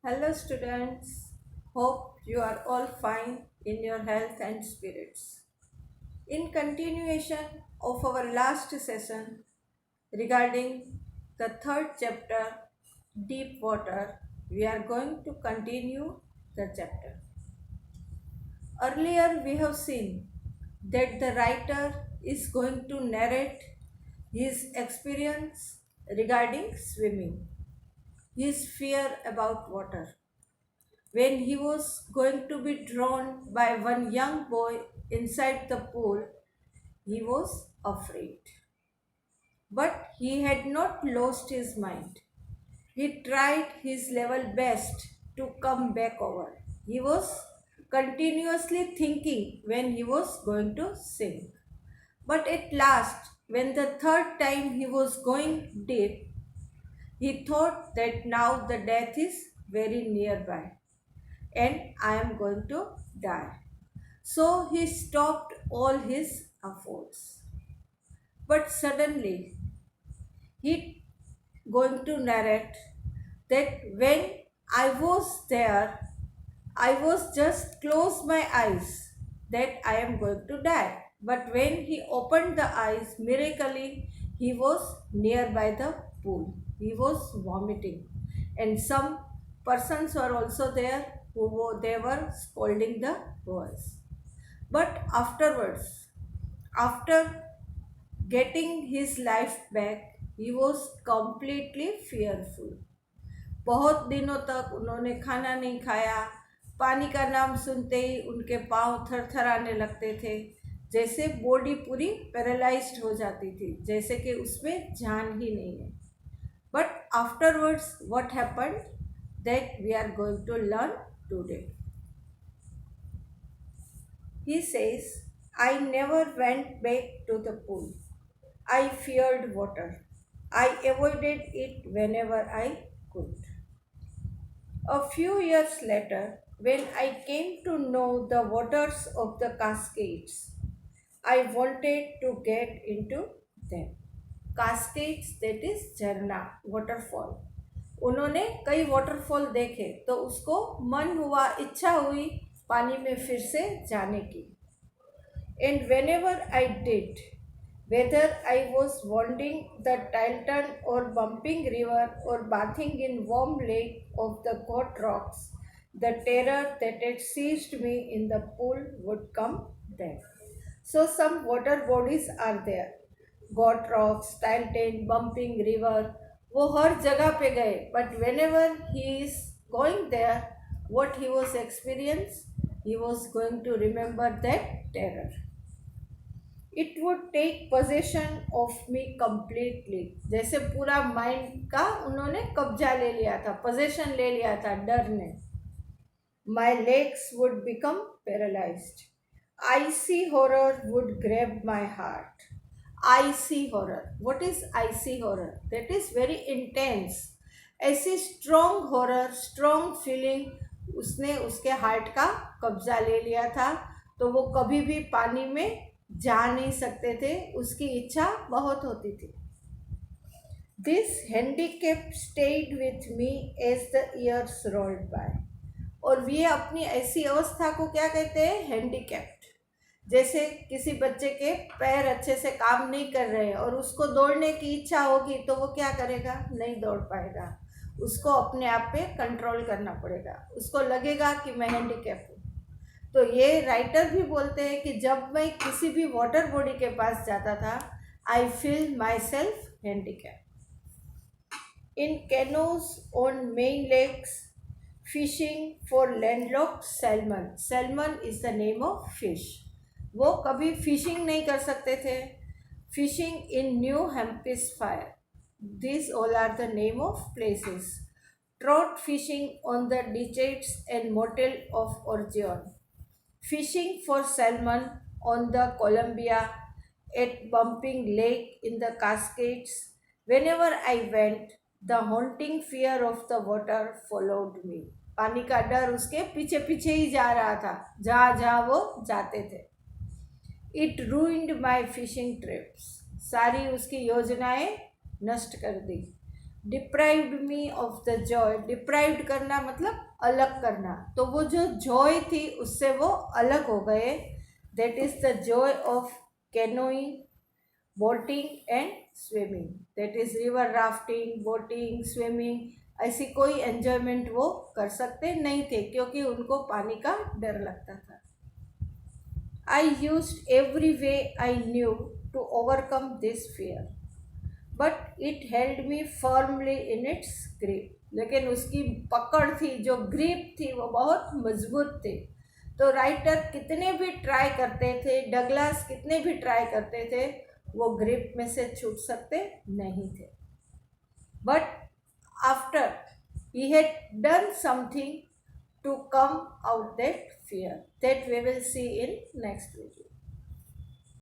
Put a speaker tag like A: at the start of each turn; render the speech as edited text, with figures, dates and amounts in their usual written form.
A: Hello, students. Hope you are all fine in your health and spirits. In continuation of our last session regarding the third chapter, Deep Water, we are going to continue the chapter. Earlier, we have seen that the writer is going to narrate his experience regarding swimming, his fear about water. When he was going to be drawn by one young boy inside the pool, he was afraid. But he had not lost his mind. He tried his level best to come back over. He was continuously thinking when he was going to sink. But at last, when the third time he was going deep, he thought that now the death is very nearby and I am going to die. So he stopped all his efforts. But suddenly he going to narrate that when I was there, I was just close my eyes that I am going to die. But when he opened the eyes, miraculously he was nearby the pool. He was vomiting, and some persons were also there they were scolding the boys. But afterwards, after getting his life back, he was completely fearful. बहुत दिनों तक उन्होंने खाना नहीं खाया। पानी का नाम सुनते ही उनके पांव थरथराने लगते थे, जैसे बॉडी पूरी पैरालाइज्ड हो जाती थी, जैसे कि उसमें जान ही नहीं है। But afterwards what happened that we are going to learn today. He says, I never went back to the pool. I feared water. I avoided it whenever I could. A few years later, when I came to know the waters of the Cascades, I wanted to get into them. Cascades, that is झरना, waterfall. उन्होंने कई waterfall देखे तो उसको मन हुआ, इच्छा हुई पानी में फिर से जाने की. And whenever I did, whether I was wandering the Tilton or bumping river or bathing in warm lake of the Goat Rocks, the terror that had seized me in the pool would come there. So some water bodies are there. Goat Rocks, Tilton, bumping river, वो हर जगह पे गए. But whenever he is going there, what he was experienced, he was going to remember that terror. It would take possession of me completely, जैसे पूरा mind का उन्होंने कब्जा ले लिया था, पोजेशन ले लिया था डर ने. My legs would become paralysed. IC horror would grab my heart. IC horror, what is IC horror? That is very intense. ऐसी स्ट्रॉन्ग हॉरर, स्ट्रॉन्ग फीलिंग उसने उसके हार्ट का कब्जा ले लिया था, तो वो कभी भी पानी में जा नहीं सकते थे, उसकी इच्छा बहुत होती थी. This handicap stayed with me as the years rolled by. और ये अपनी ऐसी अवस्था को क्या कहते हैं? हैंडीकैप्ड. जैसे किसी बच्चे के पैर अच्छे से काम नहीं कर रहे हैं और उसको दौड़ने की इच्छा होगी तो वो क्या करेगा? नहीं दौड़ पाएगा. उसको अपने आप पे कंट्रोल करना पड़ेगा. उसको लगेगा कि मैं हैंडीकैप हूँ. तो ये राइटर भी बोलते हैं कि जब मैं किसी भी वाटर बॉडी के पास जाता था, I feel myself handicap. In canoes on Maine lakes, fishing for landlocked salmon. Salmon is the name of fish. वो कभी फिशिंग नहीं कर सकते थे. Fishing in New Hampshire. These all are the name of places. Trout fishing on the ditches and motel of Orgeon. Fishing for salmon on the Columbia, at Bumping Lake in the Cascades. Whenever I went, the haunting fear of the water followed me. पानी का डर उसके पीछे पीछे ही जा रहा था जहाँ जहाँ वो जाते थे. It ruined my fishing trips. सारी उसकी योजनाएं नष्ट कर दी. Deprived me of the joy. Deprived करना मतलब अलग करना, तो वो जो जॉय थी उससे वो अलग हो गए. That is the Joy of canoeing, boating and swimming. That is river rafting, boating, swimming, ऐसी कोई एंजॉयमेंट वो कर सकते नहीं थे क्योंकि उनको पानी का डर लगता था. I used every way I knew to overcome this fear, but it held me firmly in its grip. लेकिन उसकी पकड़ थी, जो ग्रिप थी, वो बहुत मजबूत थी. तो राइटर कितने भी ट्राई करते थे, डगलास कितने भी ट्राई करते थे, वो ग्रिप में से छूट सकते नहीं थे. But after he had done something to come out that fear. That we will see in next video.